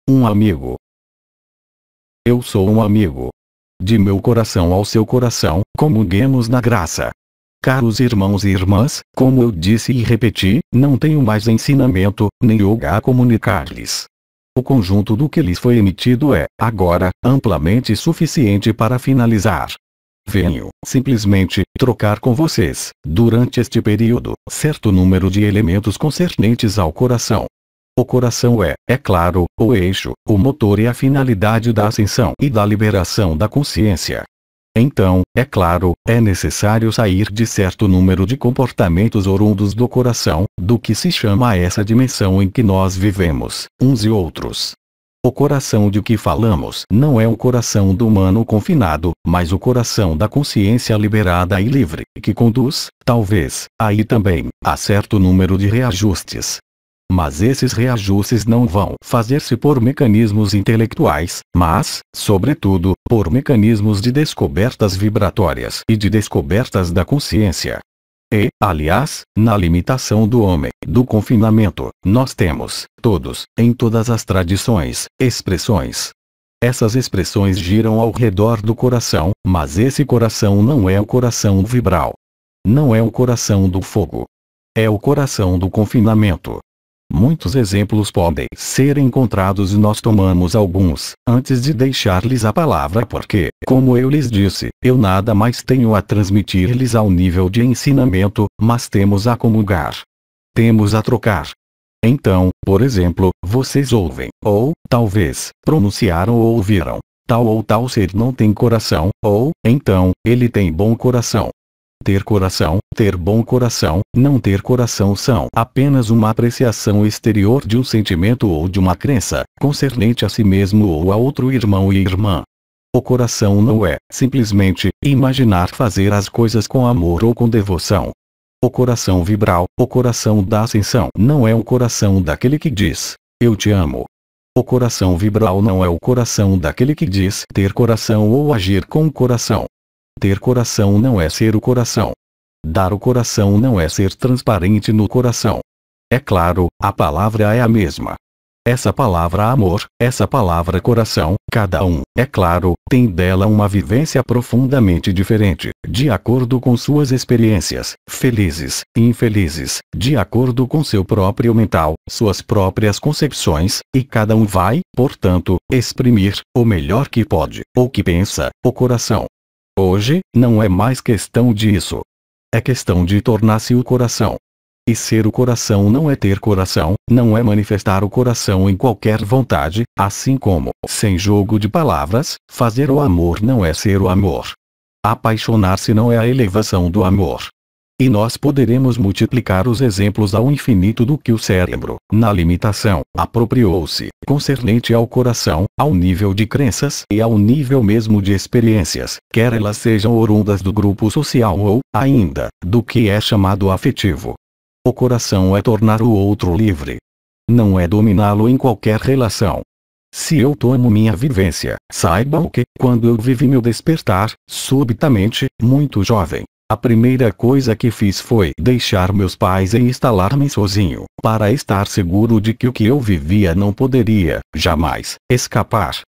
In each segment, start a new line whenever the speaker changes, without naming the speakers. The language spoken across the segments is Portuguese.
Um amigo. Eu sou um amigo. De meu coração ao seu coração, comunguemos na graça. Caros irmãos e irmãs, como eu disse e repeti, não tenho mais ensinamento, nem yoga a comunicar-lhes. O conjunto do que lhes foi emitido é, agora, amplamente suficiente para finalizar. Venho, simplesmente, trocar com vocês, durante este período, certo número de elementos concernentes ao coração. O coração é claro, o eixo, o motor e a finalidade da ascensão e da liberação da consciência. Então, é claro, é necessário sair de certo número de comportamentos orundos do coração, do que se chama essa dimensão em que nós vivemos, uns e outros. O coração de que falamos não é o coração do humano confinado, mas o coração da consciência liberada e livre, que conduz, talvez, aí também, a certo número de reajustes. Mas esses reajustes não vão fazer-se por mecanismos intelectuais, mas, sobretudo, por mecanismos de descobertas vibratórias e de descobertas da consciência. E, aliás, na limitação do homem, do confinamento, nós temos, todos, em todas as tradições, expressões. Essas expressões giram ao redor do coração, mas esse coração não é o coração vibral. Não é o coração do fogo. É o coração do confinamento. Muitos exemplos podem ser encontrados e nós tomamos alguns, antes de deixar-lhes a palavra porque, como eu lhes disse, eu nada mais tenho a transmitir-lhes ao nível de ensinamento, mas temos a comungar. Temos a trocar. Então, por exemplo, vocês ouvem, ou, talvez, pronunciaram ou ouviram, tal ou tal ser não tem coração, ou, então, ele tem bom coração. Ter coração, ter bom coração, não ter coração são apenas uma apreciação exterior de um sentimento ou de uma crença, concernente a si mesmo ou a outro irmão e irmã. O coração não é, simplesmente, imaginar fazer as coisas com amor ou com devoção. O coração vibral, o coração da ascensão, não é o coração daquele que diz, eu te amo. O coração vibral não é o coração daquele que diz ter coração ou agir com o coração. Ter coração não é ser o coração. Dar o coração não é ser transparente no coração. É claro, a palavra é a mesma. Essa palavra amor, essa palavra coração, cada um, é claro, tem dela uma vivência profundamente diferente, de acordo com suas experiências, felizes e infelizes, de acordo com seu próprio mental, suas próprias concepções, e cada um vai, portanto, exprimir, o melhor que pode, ou que pensa, o coração. Hoje, não é mais questão disso. É questão de tornar-se o coração. E ser o coração não é ter coração, não é manifestar o coração em qualquer vontade, assim como, sem jogo de palavras, fazer o amor não é ser o amor. Apaixonar-se não é a elevação do amor. E nós poderemos multiplicar os exemplos ao infinito do que o cérebro, na limitação, apropriou-se, concernente ao coração, ao nível de crenças e ao nível mesmo de experiências, quer elas sejam orundas do grupo social ou, ainda, do que é chamado afetivo. O coração é tornar o outro livre. Não é dominá-lo em qualquer relação. Se eu tomo minha vivência, saibam que, quando eu vivi meu despertar, subitamente, muito jovem, a primeira coisa que fiz foi deixar meus pais e instalar-me sozinho, para estar seguro de que o que eu vivia não poderia, jamais, escapar.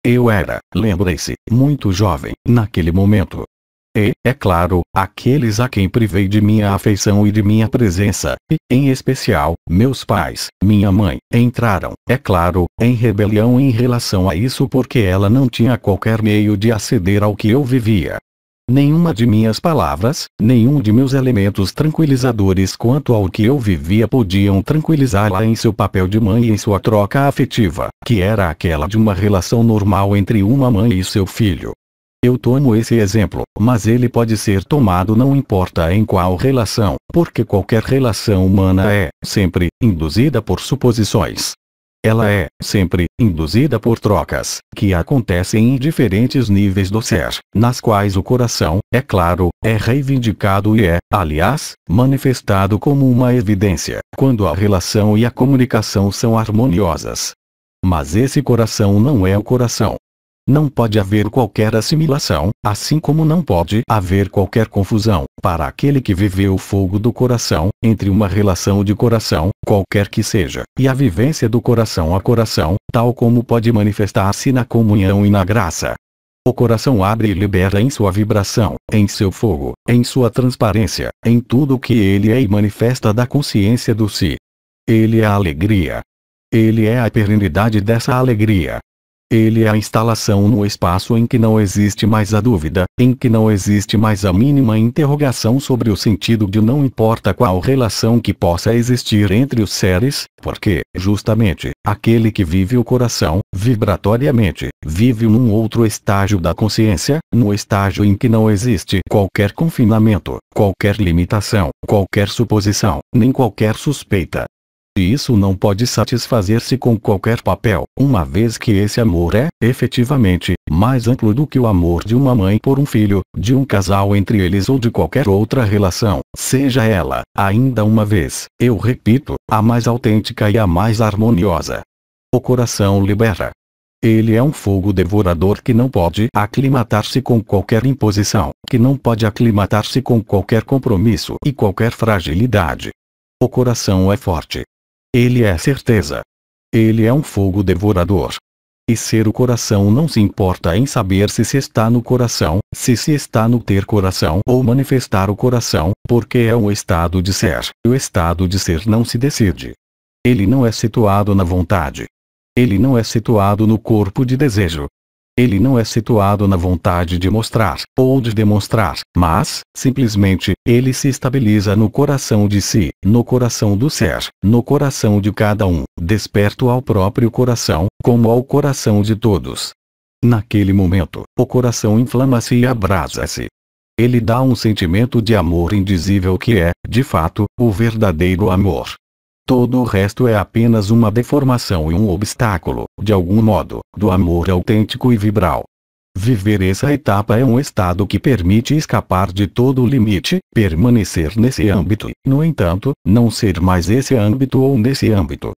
Eu era, lembrem-se, muito jovem, naquele momento. E, é claro, aqueles a quem privei de minha afeição e de minha presença, e, em especial, meus pais, minha mãe, entraram, é claro, em rebelião em relação a isso porque ela não tinha qualquer meio de aceder ao que eu vivia. Nenhuma de minhas palavras, nenhum de meus elementos tranquilizadores quanto ao que eu vivia podiam tranquilizá-la em seu papel de mãe e em sua troca afetiva, que era aquela de uma relação normal entre uma mãe e seu filho. Eu tomo esse exemplo, mas ele pode ser tomado não importa em qual relação, porque qualquer relação humana é, sempre, induzida por suposições. Ela é, sempre, induzida por trocas, que acontecem em diferentes níveis do ser, nas quais o coração, é claro, é reivindicado e é, aliás, manifestado como uma evidência, quando a relação e a comunicação são harmoniosas. Mas esse coração não é o coração. Não pode haver qualquer assimilação, assim como não pode haver qualquer confusão, para aquele que viveu o fogo do coração, entre uma relação de coração, qualquer que seja, e a vivência do coração a coração, tal como pode manifestar-se na comunhão e na graça. O coração abre e libera em sua vibração, em seu fogo, em sua transparência, em tudo o que ele é e manifesta da consciência do si. Ele é a alegria. Ele é a perenidade dessa alegria. Ele é a instalação no espaço em que não existe mais a dúvida, em que não existe mais a mínima interrogação sobre o sentido de não importa qual relação que possa existir entre os seres, porque, justamente, aquele que vive o coração, vibratoriamente, vive num outro estágio da consciência, no estágio em que não existe qualquer confinamento, qualquer limitação, qualquer suposição, nem qualquer suspeita. E isso não pode satisfazer-se com qualquer papel, uma vez que esse amor é, efetivamente, mais amplo do que o amor de uma mãe por um filho, de um casal entre eles ou de qualquer outra relação, seja ela, ainda uma vez, eu repito, a mais autêntica e a mais harmoniosa. O coração libera. Ele é um fogo devorador que não pode aclimatar-se com qualquer imposição, que não pode aclimatar-se com qualquer compromisso e qualquer fragilidade. O coração é forte. Ele é certeza. Ele é um fogo devorador. E ser o coração não se importa em saber se está no coração, se está no ter coração ou manifestar o coração, porque é um estado de ser. O estado de ser não se decide. Ele não é situado na vontade. Ele não é situado no corpo de desejo. Ele não é situado na vontade de mostrar, ou de demonstrar, mas, simplesmente, ele se estabiliza no coração de si, no coração do ser, no coração de cada um, desperto ao próprio coração, como ao coração de todos. Naquele momento, o coração inflama-se e abrasa-se. Ele dá um sentimento de amor indizível que é, de fato, o verdadeiro amor. Todo o resto é apenas uma deformação e um obstáculo, de algum modo, do amor autêntico e vibral. Viver essa etapa é um estado que permite escapar de todo o limite, permanecer nesse âmbito e, no entanto, não ser mais esse âmbito ou nesse âmbito.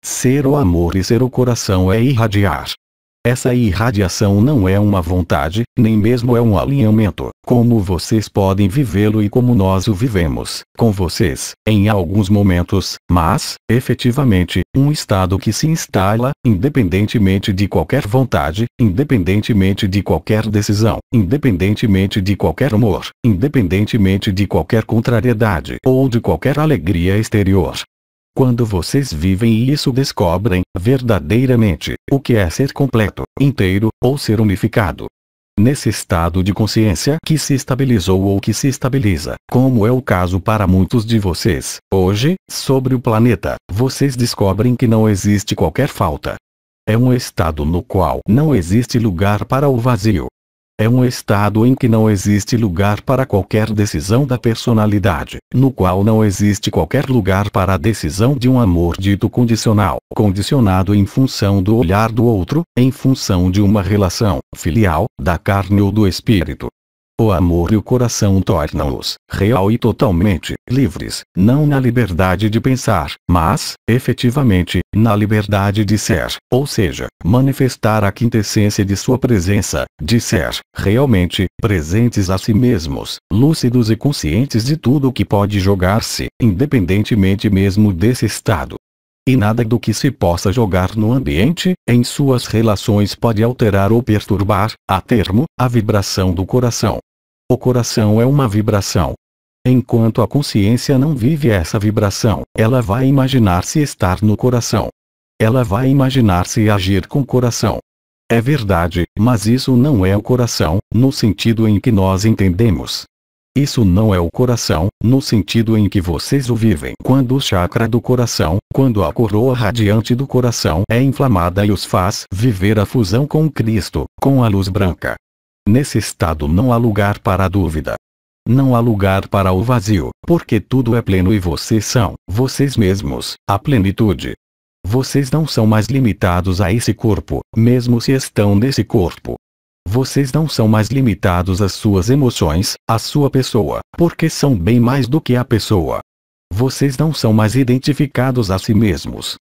Ser o amor e ser o coração é irradiar. Essa irradiação não é uma vontade, nem mesmo é um alinhamento, como vocês podem vivê-lo e como nós o vivemos, com vocês, em alguns momentos, mas, efetivamente, um estado que se instala, independentemente de qualquer vontade, independentemente de qualquer decisão, independentemente de qualquer humor, independentemente de qualquer contrariedade ou de qualquer alegria exterior. Quando vocês vivem isso descobrem, verdadeiramente, o que é ser completo, inteiro, ou ser unificado. Nesse estado de consciência que se estabilizou ou que se estabiliza, como é o caso para muitos de vocês, hoje, sobre o planeta, vocês descobrem que não existe qualquer falta. É um estado no qual não existe lugar para o vazio. É um estado em que não existe lugar para qualquer decisão da personalidade, no qual não existe qualquer lugar para a decisão de um amor dito condicional, condicionado em função do olhar do outro, em função de uma relação filial, da carne ou do espírito. O amor e o coração tornam-os, real e totalmente, livres, não na liberdade de pensar, mas, efetivamente, na liberdade de ser, ou seja, manifestar a quintessência de sua presença, de ser, realmente, presentes a si mesmos, lúcidos e conscientes de tudo o que pode jogar-se, independentemente mesmo desse estado. E nada do que se possa jogar no ambiente, em suas relações pode alterar ou perturbar, a termo, a vibração do coração. O coração é uma vibração. Enquanto a consciência não vive essa vibração, ela vai imaginar-se estar no coração. Ela vai imaginar-se agir com o coração. É verdade, mas isso não é o coração, no sentido em que nós entendemos. Isso não é o coração, no sentido em que vocês o vivem. Quando o chakra do coração, quando a coroa radiante do coração é inflamada e os faz viver a fusão com Cristo, com a luz branca. Nesse estado não há lugar para a dúvida. Não há lugar para o vazio, porque tudo é pleno e vocês são, vocês mesmos, a plenitude. Vocês não são mais limitados a esse corpo, mesmo se estão nesse corpo. Vocês não são mais limitados às suas emoções, à sua pessoa, porque são bem mais do que a pessoa. Vocês não são mais identificados a si mesmos.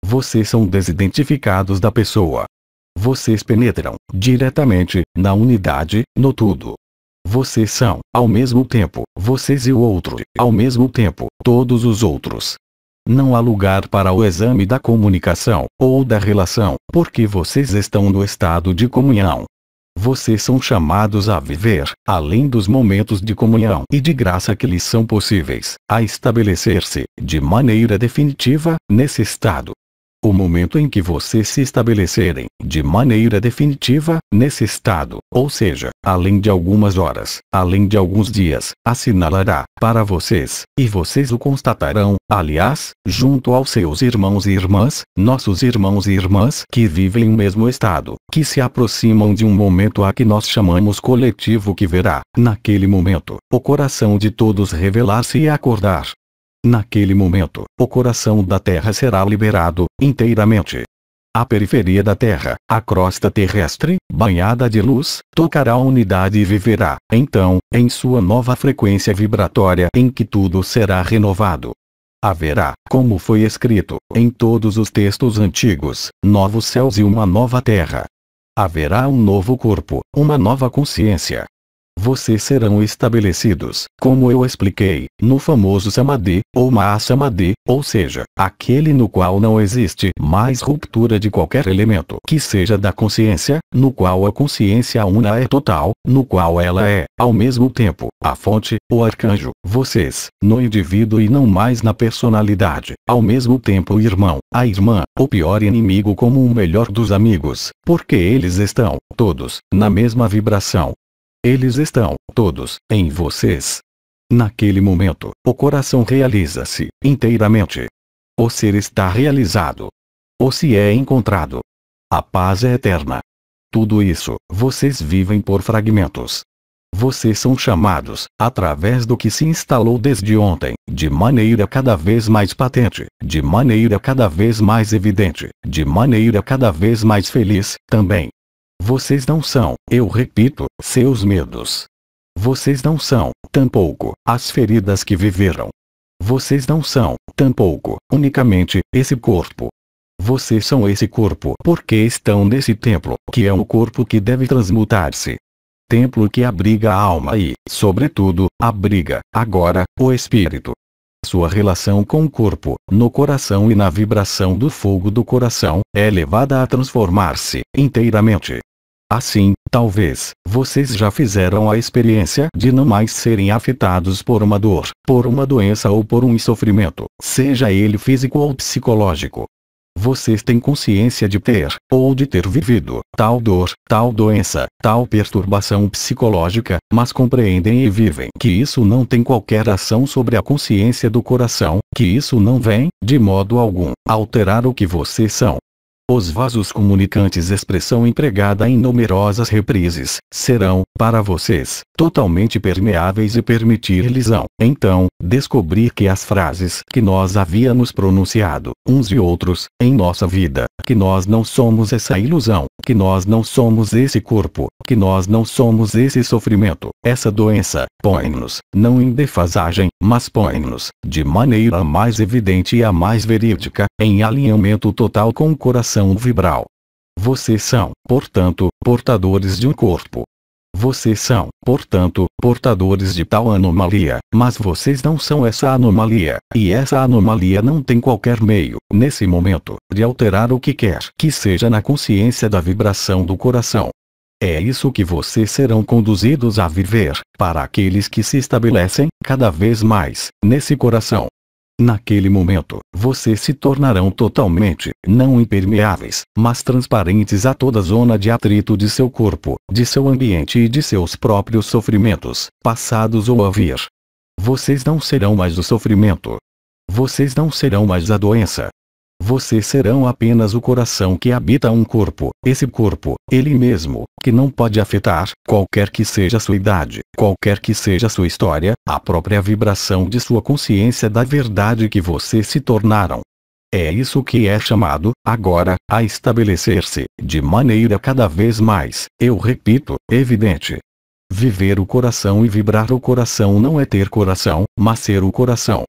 Vocês são desidentificados da pessoa. Vocês penetram, diretamente, na unidade, no tudo. Vocês são, ao mesmo tempo, vocês e o outro, ao mesmo tempo, todos os outros. Não há lugar para o exame da comunicação, ou da relação, porque vocês estão no estado de comunhão. Vocês são chamados a viver, além dos momentos de comunhão e de graça que lhes são possíveis, a estabelecer-se, de maneira definitiva, nesse estado. O momento em que vocês se estabelecerem, de maneira definitiva, nesse estado, ou seja, além de algumas horas, além de alguns dias, assinalará, para vocês, e vocês o constatarão, aliás, junto aos seus irmãos e irmãs, nossos irmãos e irmãs que vivem o mesmo estado, que se aproximam de um momento a que nós chamamos coletivo que verá, naquele momento, o coração de todos revelar-se e acordar. Naquele momento, o coração da Terra será liberado, inteiramente. A periferia da Terra, a crosta terrestre, banhada de luz, tocará a unidade e viverá, então, em sua nova frequência vibratória em que tudo será renovado. Haverá, como foi escrito, em todos os textos antigos, novos céus e uma nova terra. Haverá um novo corpo, uma nova consciência. Vocês serão estabelecidos, como eu expliquei, no famoso Samadhi, ou Mahasamadhi, ou seja, aquele no qual não existe mais ruptura de qualquer elemento que seja da consciência, no qual a consciência una é total, no qual ela é, ao mesmo tempo, a fonte, o arcanjo, vocês, no indivíduo e não mais na personalidade, ao mesmo tempo o irmão, a irmã, o pior inimigo como o melhor dos amigos, porque eles estão, todos, na mesma vibração. Eles estão, todos, em vocês. Naquele momento, o coração realiza-se, inteiramente. O ser está realizado. O se é encontrado. A paz é eterna. Tudo isso, vocês vivem por fragmentos. Vocês são chamados, através do que se instalou desde ontem, de maneira cada vez mais patente, de maneira cada vez mais evidente, de maneira cada vez mais feliz, também. Vocês não são, eu repito, seus medos. Vocês não são, tampouco, as feridas que viveram. Vocês não são, tampouco, unicamente, esse corpo. Vocês são esse corpo porque estão nesse templo, que é um corpo que deve transmutar-se. Templo que abriga a alma e, sobretudo, abriga, agora, o espírito. Sua relação com o corpo, no coração e na vibração do fogo do coração, é levada a transformar-se, inteiramente. Assim, talvez, vocês já fizeram a experiência de não mais serem afetados por uma dor, por uma doença ou por um sofrimento, seja ele físico ou psicológico. Vocês têm consciência de ter, ou de ter vivido, tal dor, tal doença, tal perturbação psicológica, mas compreendem e vivem que isso não tem qualquer ação sobre a consciência do coração, que isso não vem, de modo algum, alterar o que vocês são. Os vasos comunicantes, expressão empregada em numerosas reprises, serão, para vocês, totalmente permeáveis e permitir-lhes-ão, então, descobrir que as frases que nós havíamos pronunciado, uns e outros, em nossa vida, que nós não somos essa ilusão, que nós não somos esse corpo, que nós não somos esse sofrimento, essa doença, põe-nos, não em defasagem, mas põe-nos, de maneira mais evidente e a mais verídica, em alinhamento total com o coração vibral. Vocês são, portanto, portadores de um corpo. Vocês são, portanto, portadores de tal anomalia, mas vocês não são essa anomalia, e essa anomalia não tem qualquer meio, nesse momento, de alterar o que quer que seja na consciência da vibração do coração. É isso que vocês serão conduzidos a viver, para aqueles que se estabelecem, cada vez mais, nesse coração. Naquele momento, vocês se tornarão totalmente, não impermeáveis, mas transparentes a toda zona de atrito de seu corpo, de seu ambiente e de seus próprios sofrimentos, passados ou a vir. Vocês não serão mais o sofrimento. Vocês não serão mais a doença. Vocês serão apenas o coração que habita um corpo, esse corpo, ele mesmo, que não pode afetar, qualquer que seja sua idade, qualquer que seja sua história, a própria vibração de sua consciência da verdade que vocês se tornaram. É isso que é chamado, agora, a estabelecer-se, de maneira cada vez mais, eu repito, evidente. Viver o coração e vibrar o coração não é ter coração, mas ser o coração.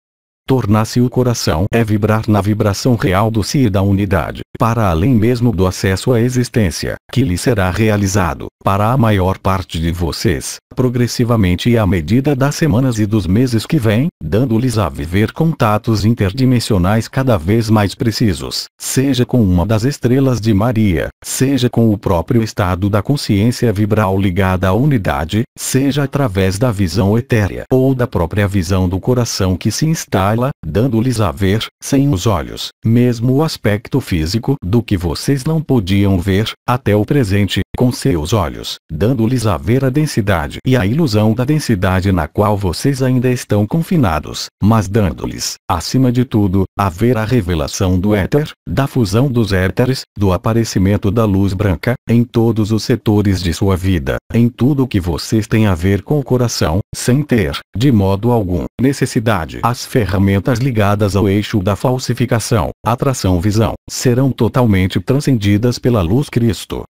Tornar-se o coração é vibrar na vibração real do si e da unidade. para além mesmo do acesso à existência, que lhe será realizado, para a maior parte de vocês, progressivamente e à medida das semanas e dos meses que vêm, dando-lhes a viver contatos interdimensionais cada vez mais precisos, seja com uma das estrelas de Maria, seja com o próprio estado da consciência vibral ligada à unidade, seja através da visão etérea ou da própria visão do coração que se instala, dando-lhes a ver, sem os olhos, mesmo o aspecto físico do que vocês não podiam ver, até o presente, com seus olhos, dando-lhes a ver a densidade e a ilusão da densidade na qual vocês ainda estão confinados, mas dando-lhes, acima de tudo, a ver a revelação do éter, da fusão dos éteres, do aparecimento da luz branca, em todos os setores de sua vida, em tudo que vocês têm a ver com o coração, sem ter, de modo algum, necessidade. As ferramentas ligadas ao eixo da falsificação, atração-visão, serão totalmente transcendidas pela luz Cristo.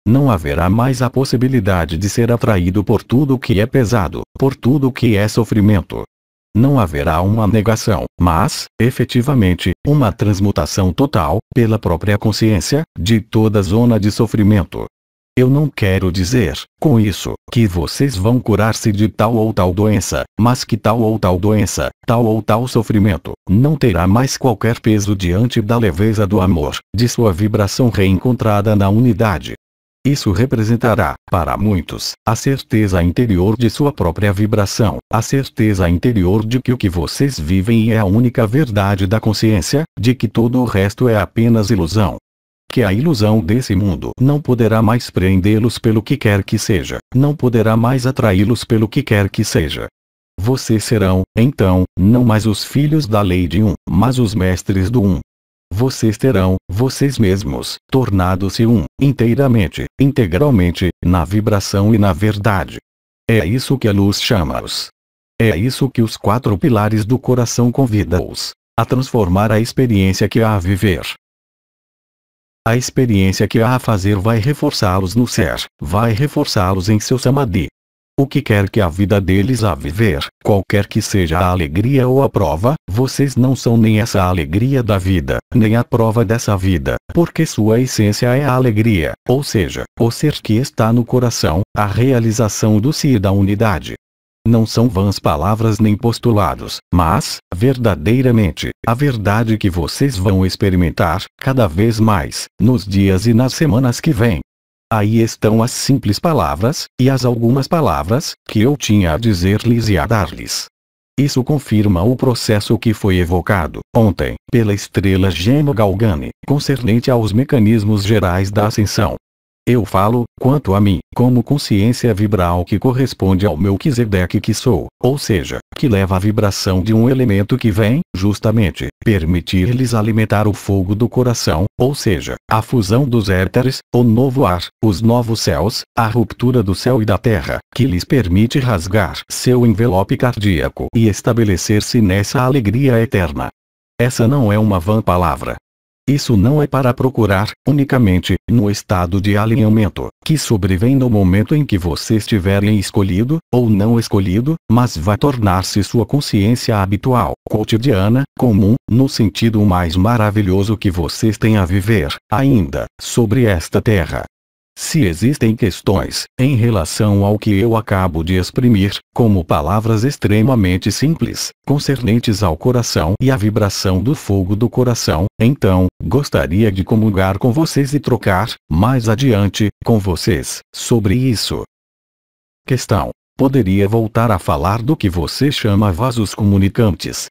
Não haverá mais a possibilidade de ser atraído por tudo que é pesado, por tudo que é sofrimento. Não haverá uma negação, mas, efetivamente, uma transmutação total, pela própria consciência, de toda zona de sofrimento. Eu não quero dizer, com isso, que vocês vão curar-se de tal ou tal doença, mas que tal ou tal doença, tal ou tal sofrimento, não terá mais qualquer peso diante da leveza do amor, de sua vibração reencontrada na unidade. Isso representará, para muitos, a certeza interior de sua própria vibração, a certeza interior de que o que vocês vivem é a única verdade da consciência, de que todo o resto é apenas ilusão. Que a ilusão desse mundo não poderá mais prendê-los pelo que quer que seja, não poderá mais atraí-los pelo que quer que seja. Vocês serão, então, não mais os filhos da lei de um, mas os mestres do um. Vocês terão, vocês mesmos, tornado-se um, inteiramente, integralmente, na vibração e na verdade. É isso que a luz chama-os. É isso que os 4 pilares do coração convidam-os a transformar a experiência que há a viver. A experiência que há a fazer vai reforçá-los no ser, vai reforçá-los em seu samadhi. O que quer que a vida deles a viver, qualquer que seja a alegria ou a prova, vocês não são nem essa alegria da vida, nem a prova dessa vida, porque sua essência é a alegria, ou seja, o ser que está no coração, a realização do si e da unidade. Não são vãs palavras nem postulados, mas, verdadeiramente, a verdade que vocês vão experimentar, cada vez mais, nos dias e nas semanas que vêm. Aí estão as simples palavras, e as algumas palavras, que eu tinha a dizer-lhes e a dar-lhes. Isso confirma o processo que foi evocado, ontem, pela estrela Gema Galgani, concernente aos mecanismos gerais da ascensão. Eu falo, quanto a mim, como consciência vibral que corresponde ao Melquisedeque que sou, ou seja, que leva a vibração de um elemento que vem, justamente, permitir-lhes alimentar o fogo do coração, ou seja, a fusão dos éteres, o novo ar, os novos céus, a ruptura do céu e da terra, que lhes permite rasgar seu envelope cardíaco e estabelecer-se nessa alegria eterna. Essa não é uma vã palavra. Isso não é para procurar, unicamente, no estado de alinhamento, que sobrevém no momento em que vocês tiverem escolhido, ou não escolhido, mas vai tornar-se sua consciência habitual, cotidiana, comum, no sentido mais maravilhoso que vocês têm a viver, ainda, sobre esta terra. Se existem questões, em relação ao que eu acabo de exprimir, como palavras extremamente simples, concernentes ao coração e à vibração do fogo do coração, então, gostaria de comungar com vocês e trocar, mais adiante, com vocês, sobre isso. Questão: poderia voltar a falar do que você chama vasos comunicantes?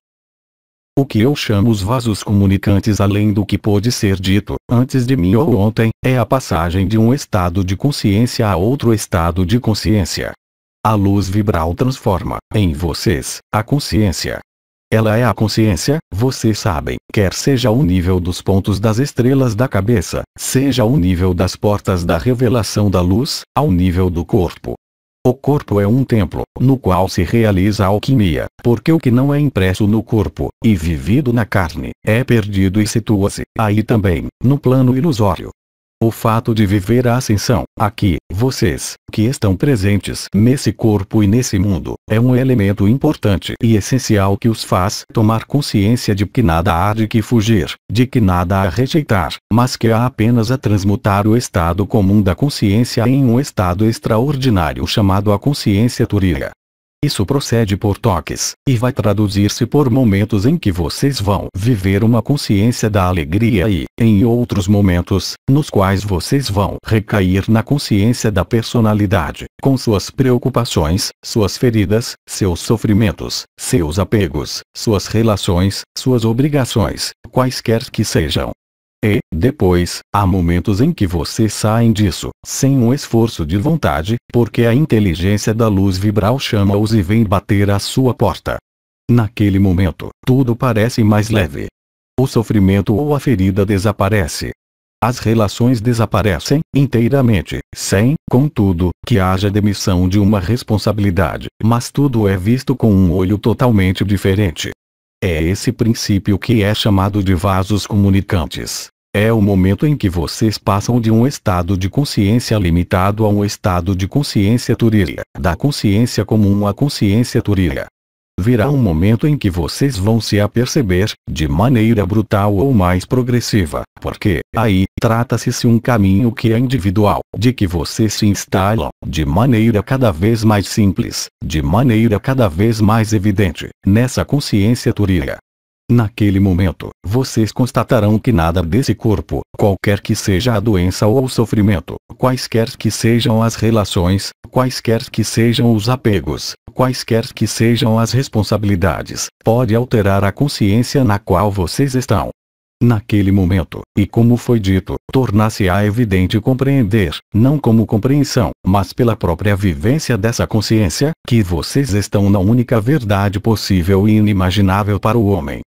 O que eu chamo os vasos comunicantes, além do que pôde ser dito, antes de mim ou ontem, é a passagem de um estado de consciência a outro estado de consciência. A luz vibral transforma, em vocês, a consciência. Ela é a consciência, vocês sabem, quer seja o nível dos pontos das estrelas da cabeça, seja o nível das portas da revelação da luz, ao nível do corpo. O corpo é um templo, no qual se realiza a alquimia, porque o que não é impresso no corpo, e vivido na carne, é perdido e situa-se, aí também, no plano ilusório. O fato de viver a ascensão, aqui, vocês, que estão presentes nesse corpo e nesse mundo, é um elemento importante e essencial que os faz tomar consciência de que nada há de que fugir, de que nada há a rejeitar, mas que há apenas a transmutar o estado comum da consciência em um estado extraordinário chamado a consciência Turiya. Isso procede por toques, e vai traduzir-se por momentos em que vocês vão viver uma consciência da alegria e, em outros momentos, nos quais vocês vão recair na consciência da personalidade, com suas preocupações, suas feridas, seus sofrimentos, seus apegos, suas relações, suas obrigações, quaisquer que sejam. E, depois, há momentos em que vocês saem disso, sem um esforço de vontade, porque a inteligência da luz vibral chama-os e vem bater à sua porta. Naquele momento, tudo parece mais leve. O sofrimento ou a ferida desaparece. As relações desaparecem inteiramente, sem, contudo, que haja demissão de uma responsabilidade, mas tudo é visto com um olho totalmente diferente. É esse princípio que é chamado de vasos comunicantes. É o momento em que vocês passam de um estado de consciência limitado a um estado de consciência Turiya, da consciência comum à consciência Turiya. Virá um momento em que vocês vão se aperceber, de maneira brutal ou mais progressiva, porque, aí, trata-se um caminho que é individual, de que vocês se instalam, de maneira cada vez mais simples, de maneira cada vez mais evidente, nessa consciência Turiya. Naquele momento, vocês constatarão que nada desse corpo, qualquer que seja a doença ou o sofrimento, quaisquer que sejam as relações, quaisquer que sejam os apegos, quaisquer que sejam as responsabilidades, pode alterar a consciência na qual vocês estão. Naquele momento, e como foi dito, tornar-se-á evidente compreender, não como compreensão, mas pela própria vivência dessa consciência, que vocês estão na única verdade possível e inimaginável para o homem.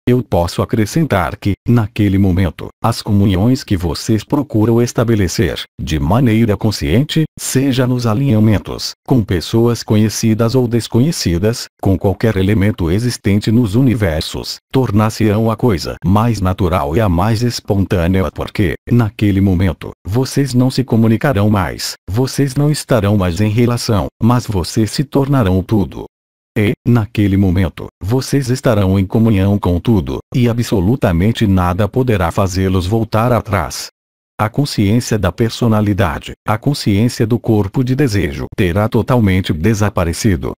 Eu posso acrescentar que, naquele momento, as comunhões que vocês procuram estabelecer, de maneira consciente, seja nos alinhamentos, com pessoas conhecidas ou desconhecidas, com qualquer elemento existente nos universos, tornar-se-ão a coisa mais natural e a mais espontânea porque, naquele momento, vocês não se comunicarão mais, vocês não estarão mais em relação, mas vocês se tornarão tudo. E, naquele momento, vocês estarão em comunhão com tudo, e absolutamente nada poderá fazê-los voltar atrás. A consciência da personalidade, a consciência do corpo de desejo terá totalmente desaparecido.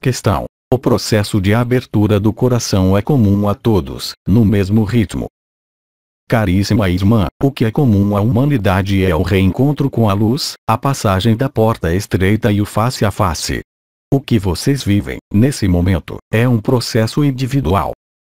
Questão: o processo de abertura do coração é comum a todos, no mesmo ritmo? Caríssima irmã, o que é comum à humanidade é o reencontro com a luz, a passagem da porta estreita e o face a face. O que vocês vivem, nesse momento, é um processo individual.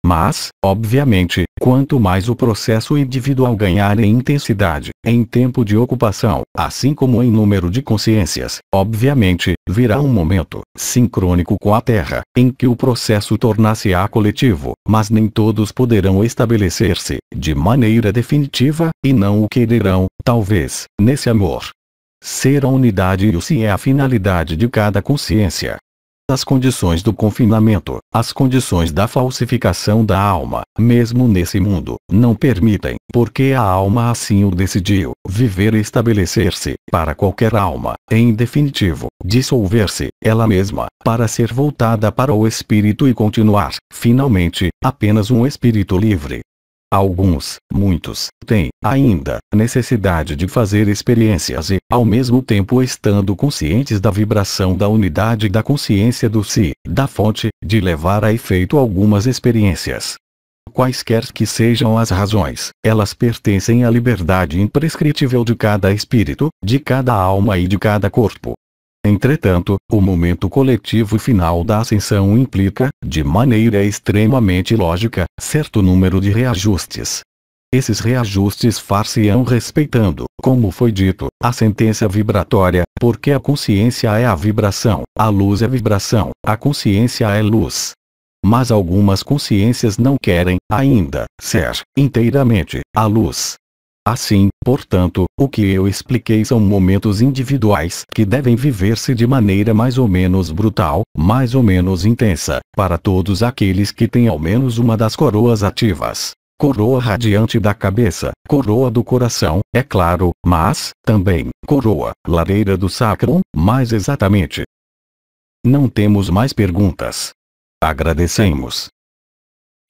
Mas, obviamente, quanto mais o processo individual ganhar em intensidade, em tempo de ocupação, assim como em número de consciências, obviamente, virá um momento, sincrônico com a Terra, em que o processo tornar-se-á coletivo, mas nem todos poderão estabelecer-se, de maneira definitiva, e não o quererão, talvez, nesse amor. Ser a unidade e o si é a finalidade de cada consciência. As condições do confinamento, as condições da falsificação da alma, mesmo nesse mundo, não permitem, porque a alma assim o decidiu, viver e estabelecer-se, para qualquer alma, em definitivo, dissolver-se, ela mesma, para ser voltada para o espírito e continuar, finalmente, apenas um espírito livre. Alguns, muitos, têm, ainda, necessidade de fazer experiências e, ao mesmo tempo estando conscientes da vibração da unidade da consciência do si, da fonte, de levar a efeito algumas experiências. Quaisquer que sejam as razões, elas pertencem à liberdade imprescritível de cada espírito, de cada alma e de cada corpo. Entretanto, o momento coletivo final da ascensão implica, de maneira extremamente lógica, certo número de reajustes. Esses reajustes far-se-ão respeitando, como foi dito, a sentença vibratória, porque a consciência é a vibração, a luz é vibração, a consciência é luz. Mas algumas consciências não querem, ainda, ser, inteiramente, a luz. Assim, portanto, o que eu expliquei são momentos individuais que devem viver-se de maneira mais ou menos brutal, mais ou menos intensa, para todos aqueles que têm ao menos uma das coroas ativas. Coroa radiante da cabeça, coroa do coração, é claro, mas, também, coroa, lareira do sacrum, mais exatamente. Não temos mais perguntas. Agradecemos.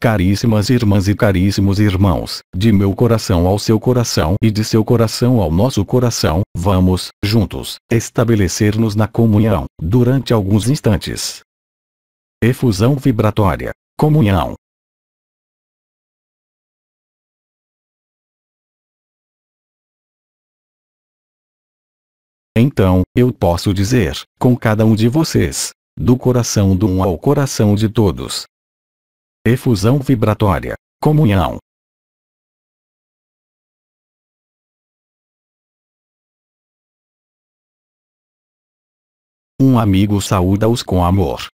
Caríssimas irmãs e caríssimos irmãos, de meu coração ao seu coração e de seu coração ao nosso coração, vamos, juntos, estabelecer-nos na comunhão, durante alguns instantes. Efusão vibratória. Comunhão. Então, eu posso dizer, com cada um de vocês, do coração do um ao coração de todos. Efusão vibratória. Comunhão. Um amigo saúda-os com amor.